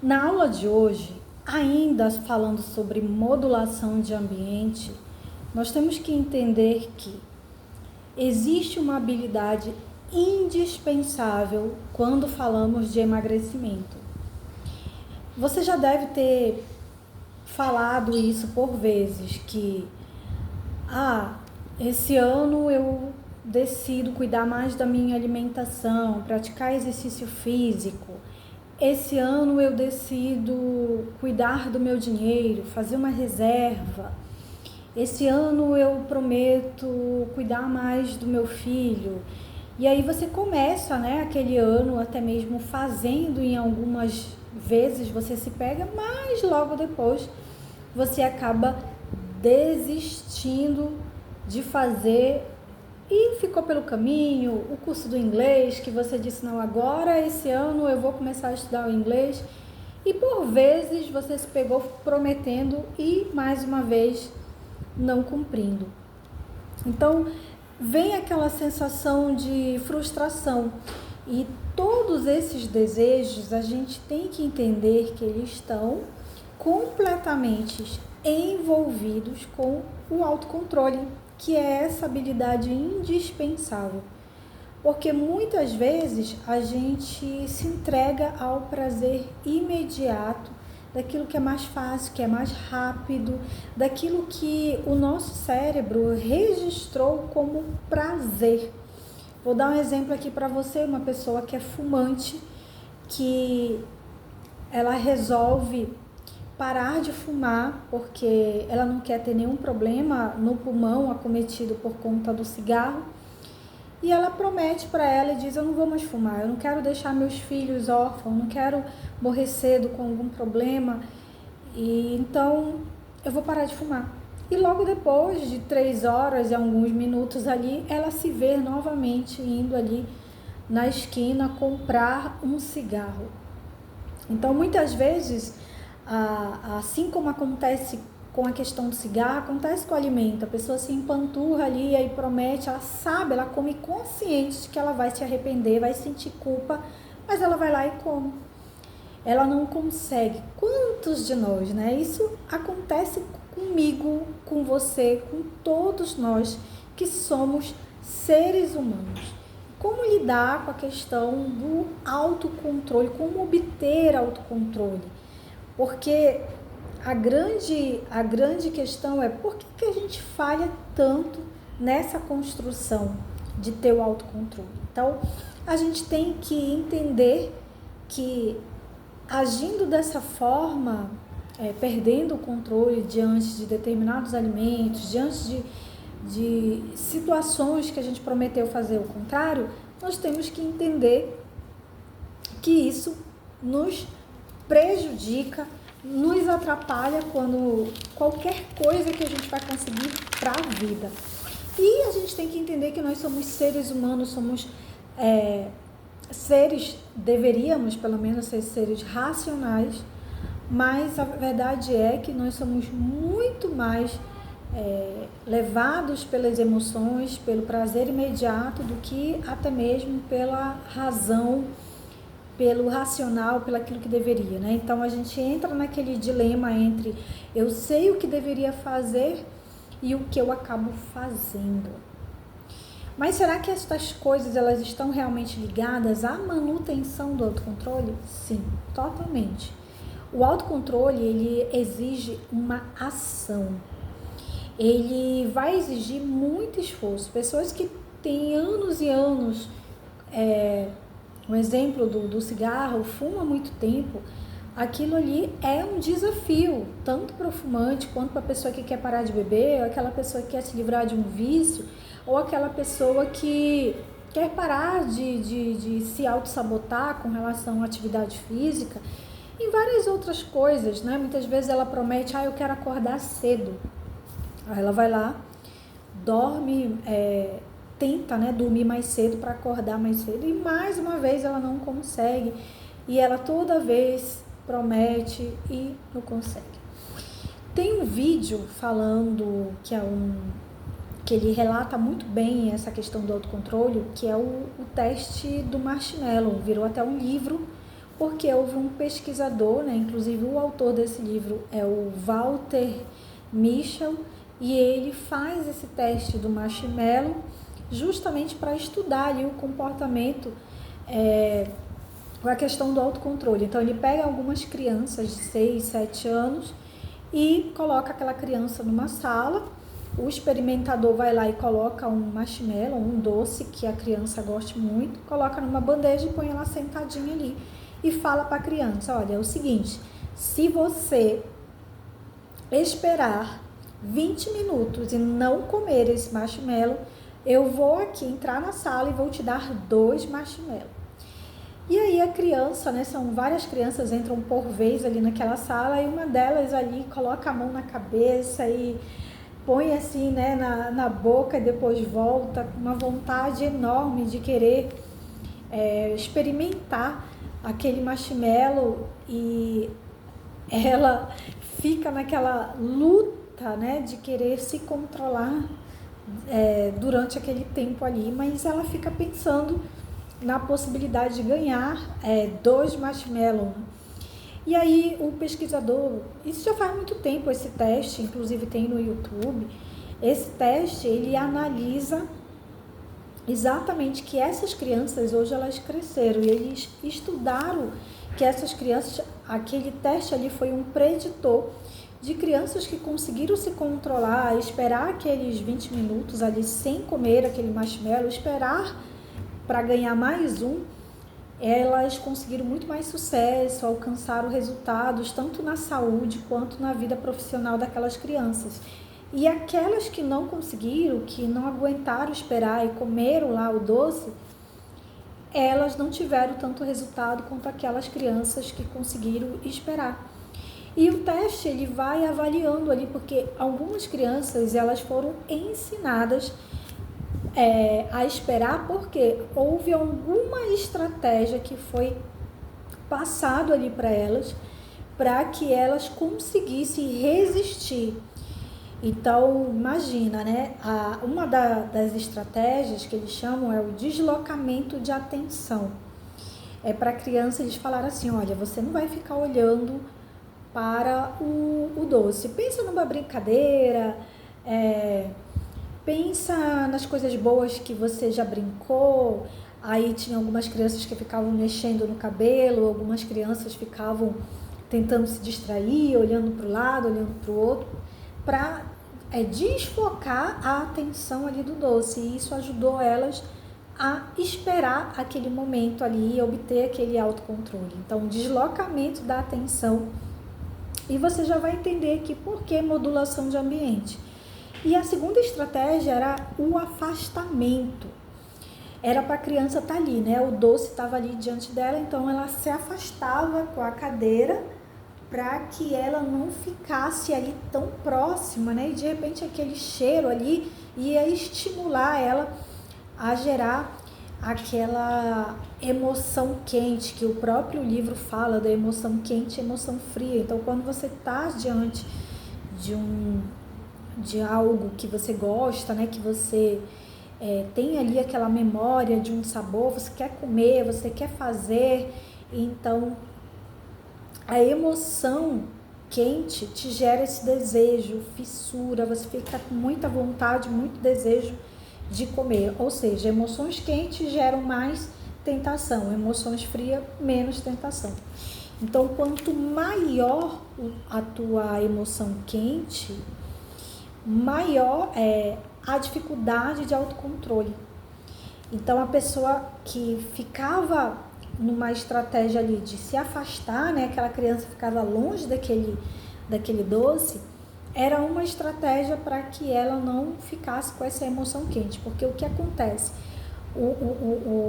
Na aula de hoje, ainda falando sobre modulação de ambiente, nós temos que entender que existe uma habilidade indispensável quando falamos de emagrecimento. Você já deve ter falado isso por vezes, que esse ano eu decido cuidar mais da minha alimentação, praticar exercício físico. Esse ano eu decido cuidar do meu dinheiro, fazer uma reserva. Esse ano eu prometo cuidar mais do meu filho. E aí você começa, aquele ano até mesmo fazendo, em algumas vezes você se pega, mas logo depois você acaba desistindo de fazer e ficou pelo caminho. O curso do inglês que você disse, não, agora esse ano eu vou começar a estudar o inglês, e por vezes você se pegou prometendo e mais uma vez não cumprindo. Então vem aquela sensação de frustração, e todos esses desejos a gente tem que entender que eles estão completamente envolvidos com o autocontrole, que é essa habilidade indispensável. Porque muitas vezes a gente se entrega ao prazer imediato, daquilo que é mais fácil, que é mais rápido, daquilo que o nosso cérebro registrou como prazer. Vou dar um exemplo aqui para você, uma pessoa que é fumante, que ela resolve parar de fumar porque ela não quer ter nenhum problema no pulmão acometido por conta do cigarro, e ela promete para ela e diz, eu não vou mais fumar, eu não quero deixar meus filhos órfãos, não quero morrer cedo com algum problema, e então eu vou parar de fumar. E logo depois de 3 horas e alguns minutos ali, ela se vê novamente indo ali na esquina comprar um cigarro. Então muitas vezes, assim como acontece com a questão do cigarro, acontece com o alimento. A pessoa se empanturra ali, aí promete, ela sabe, ela come consciente de que ela vai se arrepender, vai sentir culpa, mas ela vai lá e come. Ela não consegue. Quantos de nós, Isso acontece comigo, com você, com todos nós que somos seres humanos. Como lidar com a questão do autocontrole, como obter autocontrole? Porque a grande questão é por que a gente falha tanto nessa construção de ter o autocontrole. Então, a gente tem que entender que agindo dessa forma, perdendo o controle diante de determinados alimentos, diante de situações que a gente prometeu fazer o contrário, nós temos que entender que isso nos prejudica, nos atrapalha quando qualquer coisa que a gente vai conseguir para a vida. E a gente tem que entender que nós somos seres humanos, somos deveríamos pelo menos ser seres racionais, mas a verdade é que nós somos muito mais levados pelas emoções, pelo prazer imediato, do que até mesmo pela razão, pelo racional, pelo aquilo que deveria, Então a gente entra naquele dilema entre eu sei o que deveria fazer e o que eu acabo fazendo. Mas será que essas coisas elas estão realmente ligadas à manutenção do autocontrole? Sim, totalmente. O autocontrole, ele exige uma ação. Ele vai exigir muito esforço. Pessoas que têm anos e anos, um exemplo do cigarro, fuma há muito tempo, aquilo ali é um desafio, tanto para o fumante quanto para a pessoa que quer parar de beber, ou aquela pessoa que quer se livrar de um vício, ou aquela pessoa que quer parar de se auto-sabotar com relação à atividade física, e várias outras coisas, Muitas vezes ela promete, eu quero acordar cedo. Aí ela vai lá, dorme, tenta, dormir mais cedo para acordar mais cedo, e mais uma vez ela não consegue, e ela toda vez promete e não consegue. Tem um vídeo falando que ele relata muito bem essa questão do autocontrole, que é o teste do marshmallow. Virou até um livro porque houve um pesquisador, né, inclusive o autor desse livro é o Walter Mischel, e ele faz esse teste do marshmallow justamente para estudar ali o comportamento, a questão do autocontrole. Então ele pega algumas crianças de 6, 7 anos e coloca aquela criança numa sala, o experimentador vai lá e coloca um marshmallow, um doce que a criança goste muito, coloca numa bandeja e põe ela sentadinha ali e fala para a criança, olha, é o seguinte, se você esperar 20 minutos e não comer esse marshmallow, eu vou aqui entrar na sala e vou te dar 2 marshmallows. E aí a criança, né, são várias crianças, entram por vez ali naquela sala, e uma delas ali coloca a mão na cabeça e põe assim, né, na boca e depois volta, com uma vontade enorme de querer experimentar aquele marshmallow, e ela fica naquela luta, né, de querer se controlar durante aquele tempo ali, mas ela fica pensando na possibilidade de ganhar 2 marshmallows. E aí o pesquisador, isso já faz muito tempo esse teste, inclusive tem no YouTube, esse teste ele analisa exatamente que essas crianças hoje elas cresceram, e eles estudaram que essas crianças, aquele teste ali foi um preditor de crianças que conseguiram se controlar, esperar aqueles 20 minutos ali sem comer aquele marshmallow, esperar para ganhar mais um, elas conseguiram muito mais sucesso, alcançaram resultados tanto na saúde quanto na vida profissional daquelas crianças. E aquelas que não conseguiram, que não aguentaram esperar e comeram lá o doce, elas não tiveram tanto resultado quanto aquelas crianças que conseguiram esperar. E o teste ele vai avaliando ali, porque algumas crianças elas foram ensinadas a esperar, porque houve alguma estratégia que foi passado ali para que elas conseguissem resistir. Então, imagina, né? Uma das estratégias que eles chamam é o deslocamento de atenção. É para a criança eles falaram assim, olha, você não vai ficar olhando para o doce. Pensa numa brincadeira, pensa nas coisas boas que você já brincou. Aí tinha algumas crianças que ficavam mexendo no cabelo, algumas crianças ficavam tentando se distrair, olhando para o lado, olhando para o outro, para desfocar a atenção ali do doce. E isso ajudou elas a esperar aquele momento ali e obter aquele autocontrole. Então, deslocamento da atenção. E você já vai entender aqui por que modulação de ambiente. E a segunda estratégia era o afastamento. Era para a criança estar ali, né? O doce estava ali diante dela, então ela se afastava com a cadeira para que ela não ficasse ali tão próxima, né? E de repente aquele cheiro ali ia estimular ela a gerar aquela emoção quente, que o próprio livro fala da emoção quente e emoção fria. Então, quando você está diante de algo que você gosta, né? Que você tem ali aquela memória de um sabor, você quer comer, você quer fazer, então a emoção quente te gera esse desejo, fissura, você fica com muita vontade, muito desejo de comer. Ou seja, emoções quentes geram mais tentação, emoções frias, menos tentação. Então, quanto maior a tua emoção quente, maior é a dificuldade de autocontrole. Então, a pessoa que ficava numa estratégia ali de se afastar, né, aquela criança ficava longe daquele doce, era uma estratégia para que ela não ficasse com essa emoção quente, porque o que acontece?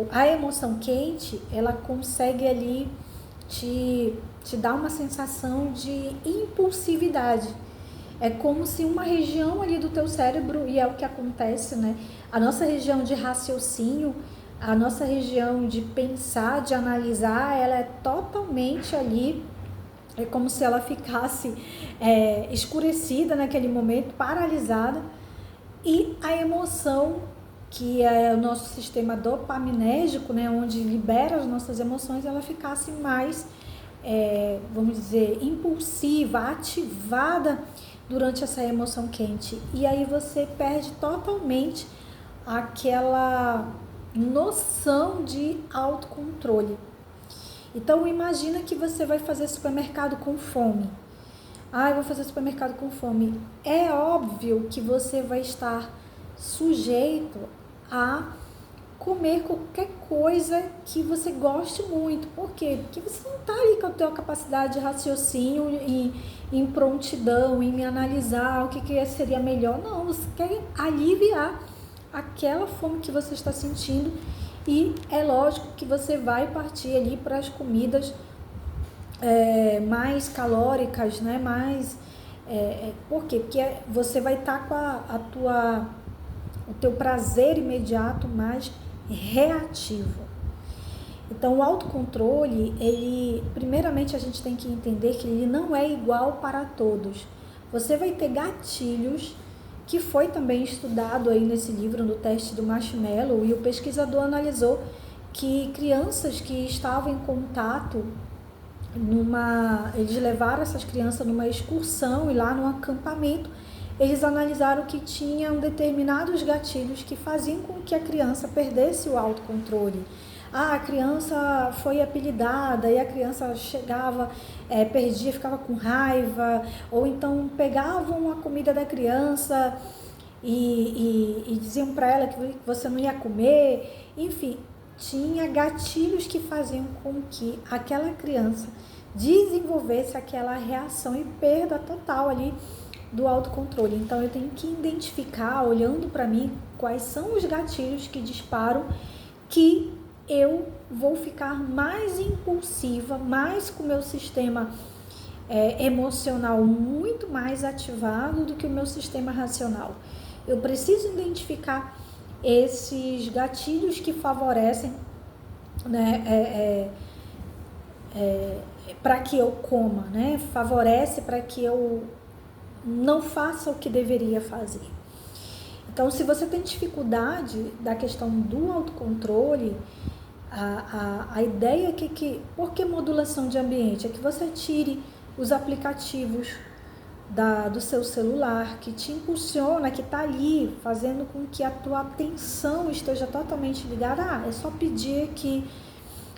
A emoção quente, ela consegue ali te dar uma sensação de impulsividade. É como se uma região ali do teu cérebro, e é o que acontece, né? A nossa região de raciocínio, a nossa região de pensar, de analisar, ela é totalmente ali, é como se ela ficasse escurecida naquele momento, paralisada, e a emoção que é o nosso sistema dopaminérgico, né, onde libera as nossas emoções, ela ficasse mais, vamos dizer, impulsiva, ativada durante essa emoção quente. E aí você perde totalmente aquela noção de autocontrole. Então imagina que você vai fazer supermercado com fome. Eu vou fazer supermercado com fome. É óbvio que você vai estar sujeito a comer qualquer coisa que você goste muito. Por quê? Porque você não está ali com a tua capacidade de raciocínio e em prontidão, em analisar o que seria melhor. Não, você quer aliviar aquela fome que você está sentindo, e é lógico que você vai partir ali para as comidas mais calóricas, né? Por quê? Porque você vai estar com o teu prazer imediato mais reativo. Então, o autocontrole, primeiramente a gente tem que entender que ele não é igual para todos. Você vai ter gatilhos, que foi também estudado aí nesse livro, no teste do marshmallow, e o pesquisador analisou que crianças que estavam em contato eles levaram essas crianças numa excursão e lá no acampamento, eles analisaram que tinham determinados gatilhos que faziam com que a criança perdesse o autocontrole. A criança foi apelidada e a criança chegava, perdia, ficava com raiva, ou então pegavam a comida da criança e diziam para ela que você não ia comer. Enfim, tinha gatilhos que faziam com que aquela criança desenvolvesse aquela reação e perda total ali do autocontrole. Então eu tenho que identificar, olhando para mim, quais são os gatilhos que disparam, que eu vou ficar mais impulsiva, mais com o meu sistema emocional muito mais ativado do que o meu sistema racional. Eu preciso identificar esses gatilhos que favorecem, né, para que eu coma, né? Favorece para que eu não faça o que deveria fazer. Então, se você tem dificuldade da questão do autocontrole, a ideia é por que modulação de ambiente? É que você tire os aplicativos do seu celular, que te impulsiona, que está ali, fazendo com que a tua atenção esteja totalmente ligada. É só pedir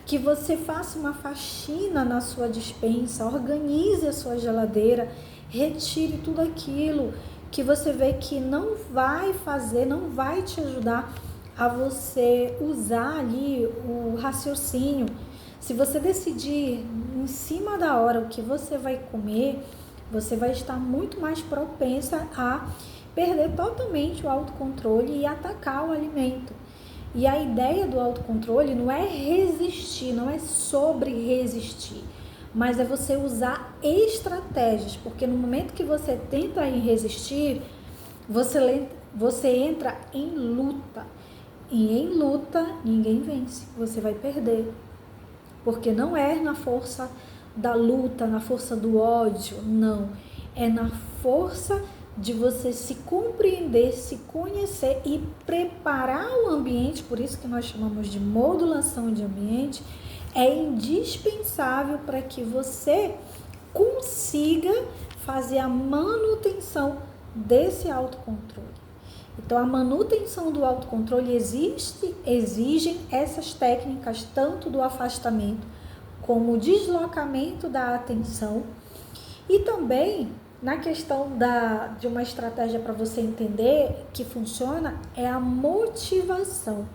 que você faça uma faxina na sua despensa, organize a sua geladeira, retire tudo aquilo que você vê que não vai te ajudar a você usar ali o raciocínio. Se você decidir em cima da hora o que você vai comer, você vai estar muito mais propensa a perder totalmente o autocontrole e atacar o alimento. E a ideia do autocontrole não é resistir, não é sobre resistir, mas é você usar estratégias, porque no momento que você tenta resistir, você entra em luta. E em luta, ninguém vence, você vai perder. Porque não é na força da luta, na força do ódio, não. É na força de você se compreender, se conhecer e preparar o ambiente. Por isso que nós chamamos de modulação de ambiente. É indispensável para que você consiga fazer a manutenção desse autocontrole. Então, a manutenção do autocontrole exigem essas técnicas, tanto do afastamento como o deslocamento da atenção, e também na questão de uma estratégia para você entender que funciona, é a motivação.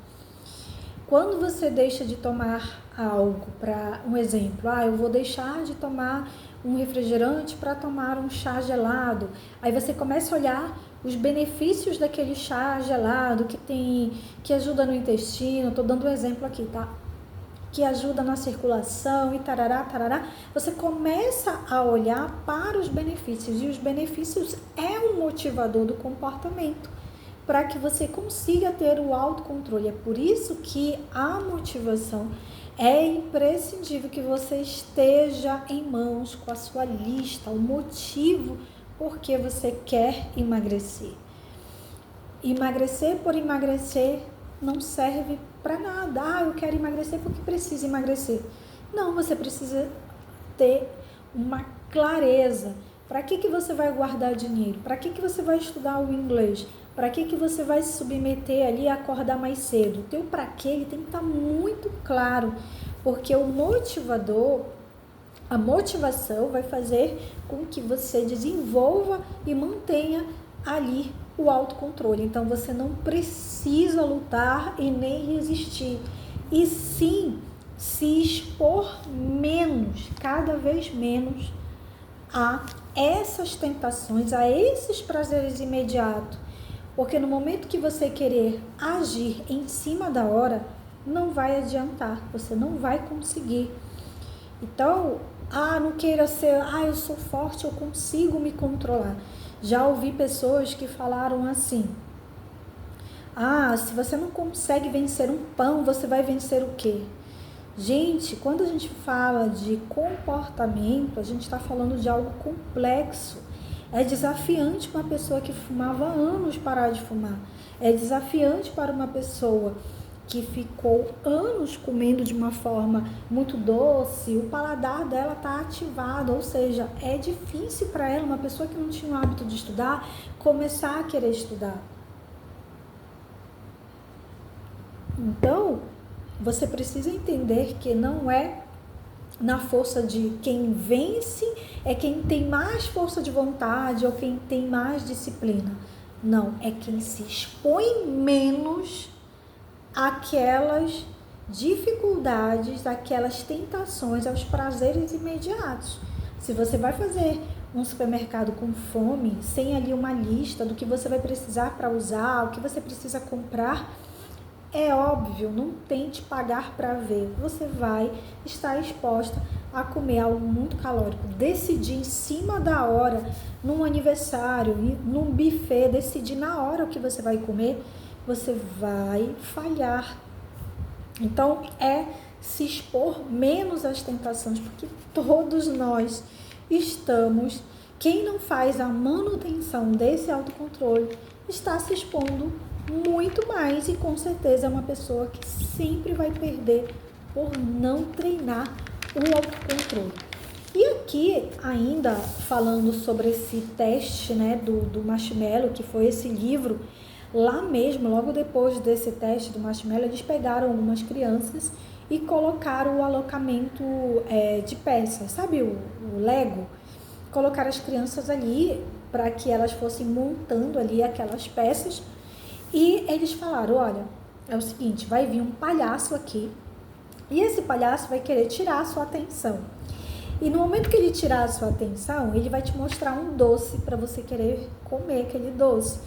Quando você deixa de tomar algo, para um exemplo, eu vou deixar de tomar um refrigerante para tomar um chá gelado, aí você começa a olhar os benefícios daquele chá gelado que ajuda no intestino, estou dando um exemplo aqui, tá? Que ajuda na circulação e tarará, tarará. Você começa a olhar para os benefícios, e os benefícios é um motivador do comportamento para que você consiga ter o autocontrole. É por isso que a motivação é imprescindível, que você esteja em mãos com a sua lista, o motivo por que você quer emagrecer. emagrecer por emagrecer não serve para nada. Ah, eu quero emagrecer porque preciso emagrecer. Não, você precisa ter uma clareza. Para que você vai guardar dinheiro? Para que você vai estudar o inglês? Para que você vai se submeter ali a acordar mais cedo? O teu para quê, ele tem que estar muito claro, porque o motivador, a motivação vai fazer com que você desenvolva e mantenha ali o autocontrole. Então você não precisa lutar e nem resistir, e sim se expor menos, cada vez menos, a essas tentações, a esses prazeres imediatos. Porque no momento que você querer agir em cima da hora, não vai adiantar, você não vai conseguir. Então, não queira ser, eu sou forte, eu consigo me controlar. Já ouvi pessoas que falaram assim: se você não consegue vencer um pão, você vai vencer o quê? Gente, quando a gente fala de comportamento, a gente está falando de algo complexo. É desafiante para uma pessoa que fumava há anos parar de fumar. É desafiante para uma pessoa que ficou anos comendo de uma forma muito doce, o paladar dela está ativado, ou seja, é difícil para ela, uma pessoa que não tinha o hábito de estudar, começar a querer estudar. Então, você precisa entender que não é na força de quem vence, é quem tem mais força de vontade ou quem tem mais disciplina. Não, é quem se expõe menos àquelas dificuldades, àquelas tentações, aos prazeres imediatos. Se você vai fazer um supermercado com fome, sem ali uma lista do que você vai precisar para usar, o que você precisa comprar, é óbvio, não tente pagar para ver. Você vai estar exposta a comer algo muito calórico. Decidir em cima da hora, num aniversário, num buffet, decidir na hora o que você vai comer, você vai falhar. Então, é se expor menos às tentações, porque todos nós estamos, quem não faz a manutenção desse autocontrole, está se expondo muito mais, e com certeza é uma pessoa que sempre vai perder por não treinar o autocontrole. E aqui, ainda falando sobre esse teste, né, do Marshmallow, que foi esse livro, lá mesmo, logo depois desse teste do Marshmallow, eles pegaram algumas crianças e colocaram o alocamento de peças, sabe o Lego? Colocaram as crianças ali para que elas fossem montando ali aquelas peças. E eles falaram: olha, é o seguinte, vai vir um palhaço aqui e esse palhaço vai querer tirar a sua atenção. E no momento que ele tirar a sua atenção, ele vai te mostrar um doce para você querer comer aquele doce.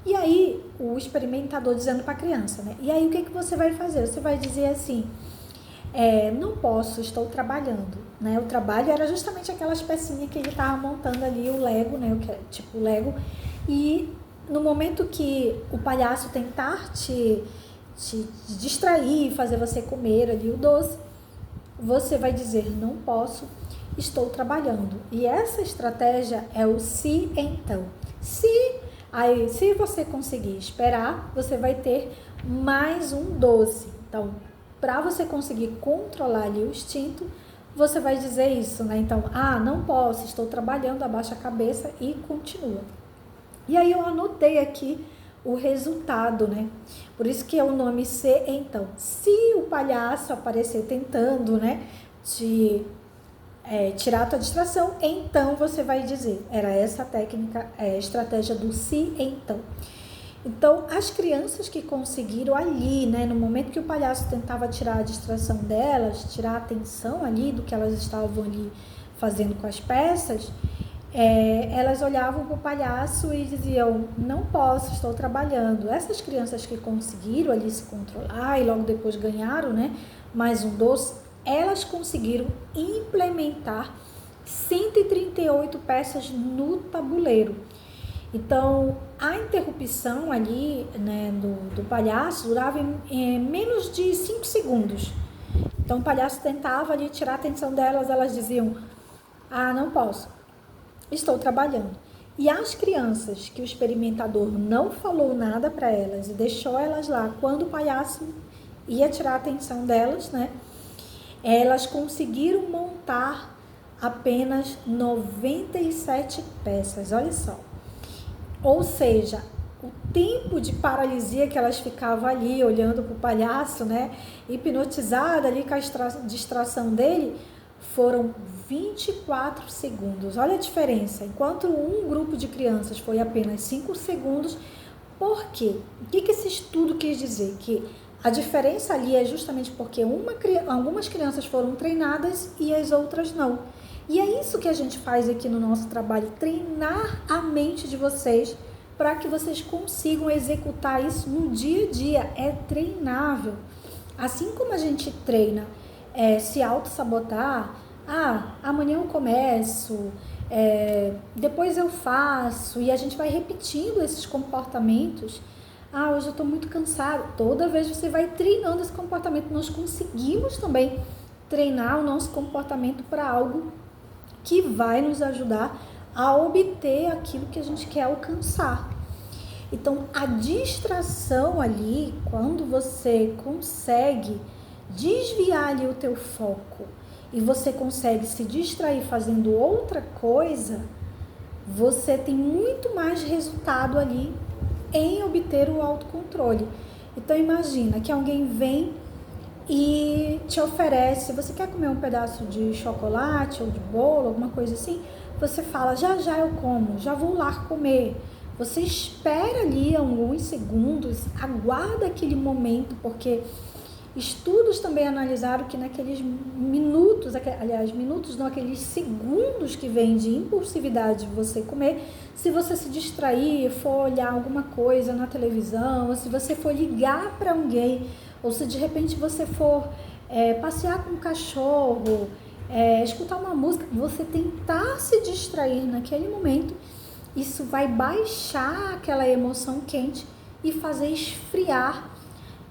E aí, o experimentador dizendo para a criança, né? E aí, o que você vai fazer? Você vai dizer assim: não posso, estou trabalhando, né? O trabalho era justamente aquelas pecinhas que ele estava montando ali, o Lego, né? Tipo Lego. E no momento que o palhaço tentar te distrair, fazer você comer ali o doce, você vai dizer: não posso, estou trabalhando. E essa estratégia é o se então. Se você conseguir esperar, você vai ter mais um doce. Então, para você conseguir controlar ali o instinto, você vai dizer isso, né? Então, não posso, estou trabalhando, abaixa a cabeça e continua. E aí eu anotei aqui o resultado, né? Por isso que é o nome se então. Se o palhaço aparecer tentando, né, tirar a tua distração, então você vai dizer, era essa a técnica, a estratégia do se então. Então, as crianças que conseguiram ali, né, no momento que o palhaço tentava tirar a distração delas, tirar a atenção ali do que elas estavam ali fazendo com as peças, elas olhavam para o palhaço e diziam: não posso, estou trabalhando. Essas crianças que conseguiram ali se controlar e logo depois ganharam, né, mais um doce, elas conseguiram implementar 138 peças no tabuleiro. Então, a interrupção ali, né, do palhaço durava em menos de 5 segundos. Então, o palhaço tentava ali tirar a atenção delas, elas diziam: não posso, estou trabalhando. E as crianças que o experimentador não falou nada para elas e deixou elas lá, quando o palhaço ia tirar a atenção delas, né? Elas conseguiram montar apenas 97 peças, olha só. Ou seja, o tempo de paralisia que elas ficavam ali olhando para o palhaço, né, hipnotizada ali com a distração dele, foram 24 segundos. Olha a diferença. Enquanto um grupo de crianças foi apenas 5 segundos. Por quê? O que esse estudo quis dizer? Que a diferença ali é justamente porque algumas crianças foram treinadas e as outras não. E é isso que a gente faz aqui no nosso trabalho, treinar a mente de vocês para que vocês consigam executar isso no dia a dia. É treinável. Assim como a gente treina se auto-sabotar, amanhã eu começo, depois eu faço, e a gente vai repetindo esses comportamentos. Hoje eu estou muito cansada. Toda vez você vai treinando esse comportamento. Nós conseguimos também treinar o nosso comportamento para algo que vai nos ajudar a obter aquilo que a gente quer alcançar. Então, a distração ali, quando você consegue desviar ali o teu foco e você consegue se distrair fazendo outra coisa, você tem muito mais resultado ali em obter o autocontrole. Então, imagina que alguém vem e te oferece, você quer comer um pedaço de chocolate ou de bolo, alguma coisa assim, você fala, já já eu como, já vou lá comer. Você espera ali alguns segundos, aguarda aquele momento, porque estudos também analisaram que naqueles minutos, minutos não, aqueles segundos que vem de impulsividade de você comer, se você se distrair, for olhar alguma coisa na televisão, ou se você for ligar para alguém, ou se de repente você for passear com um cachorro, escutar uma música, você tentar se distrair naquele momento, isso vai baixar aquela emoção quente e fazer esfriar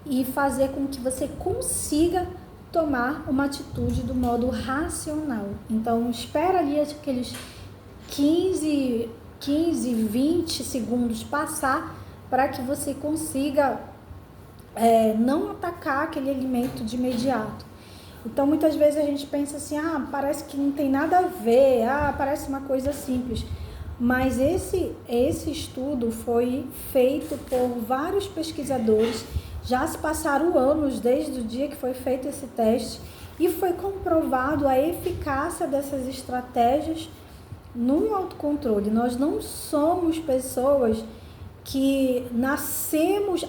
e fazer com que você consiga tomar uma atitude do modo racional. Então, espera ali aqueles 15, 20 segundos passar para que você consiga não atacar aquele alimento de imediato. Então, muitas vezes a gente pensa assim, parece que não tem nada a ver, parece uma coisa simples. Mas esse estudo foi feito por vários pesquisadores, já se passaram anos desde o dia que foi feito esse teste e foi comprovado a eficácia dessas estratégias no autocontrole. Nós não somos pessoas que nascemos,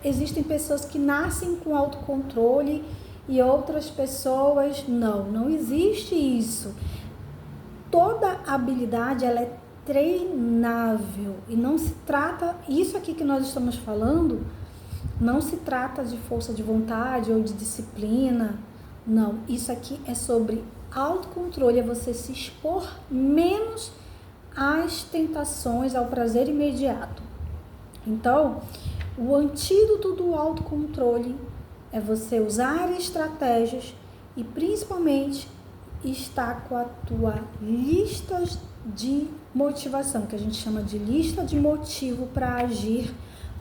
existem pessoas que nascem com autocontrole e outras pessoas não existe isso. Toda habilidade ela é treinável e não se trata, isso aqui que nós estamos falando, não se trata de força de vontade ou de disciplina, não, isso aqui é sobre autocontrole, é você se expor menos às tentações, ao prazer imediato. Então, o antídoto do autocontrole é você usar estratégias e principalmente estar com a tua lista de motivação, que a gente chama de lista de motivo para agir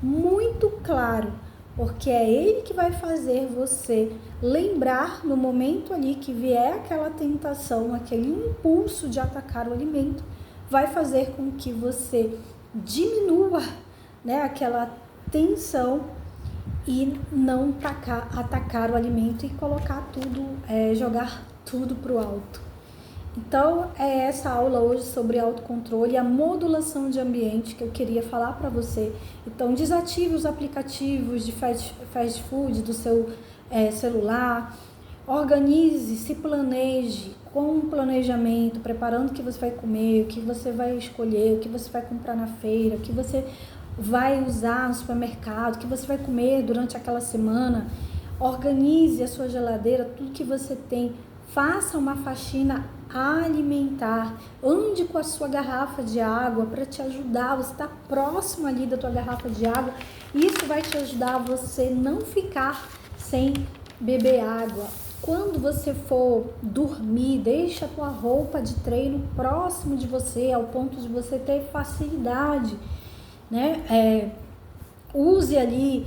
muito claro, porque é ele que vai fazer você lembrar no momento ali que vier aquela tentação, aquele impulso de atacar o alimento, vai fazer com que você diminua, aquela tensão e não atacar o alimento e colocar tudo, jogar tudo para o alto. Então, é essa aula hoje sobre autocontrole e a modulação de ambiente que eu queria falar para você. Então, desative os aplicativos de fast food do seu celular, organize, se planeje com um planejamento, preparando o que você vai comer, o que você vai escolher, o que você vai comprar na feira, o que você vai usar no supermercado, o que você vai comer durante aquela semana. Organize a sua geladeira, tudo que você tem. Faça uma faxina alimentar, ande com a sua garrafa de água para te ajudar, você está próximo ali da tua garrafa de água, isso vai te ajudar a você não ficar sem beber água. quando você for dormir, deixa a tua roupa de treino próximo de você, ao ponto de você ter facilidade, né? Use ali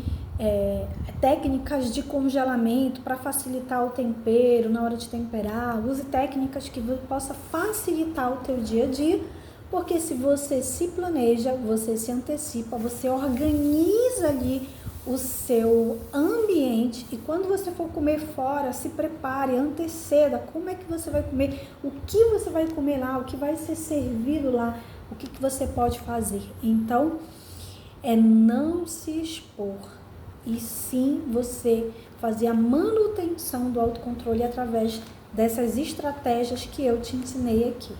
técnicas de congelamento para facilitar o tempero na hora de temperar. Use técnicas que possa facilitar o teu dia a dia, porque se você se planeja, você se antecipa, você organiza ali o seu ambiente, e quando você for comer fora, se prepare, anteceda como é que você vai comer, o que você vai comer lá, o que vai ser servido lá, o que você pode fazer. Então, não se expor, e sim você fazer a manutenção do autocontrole através dessas estratégias que eu te ensinei aqui.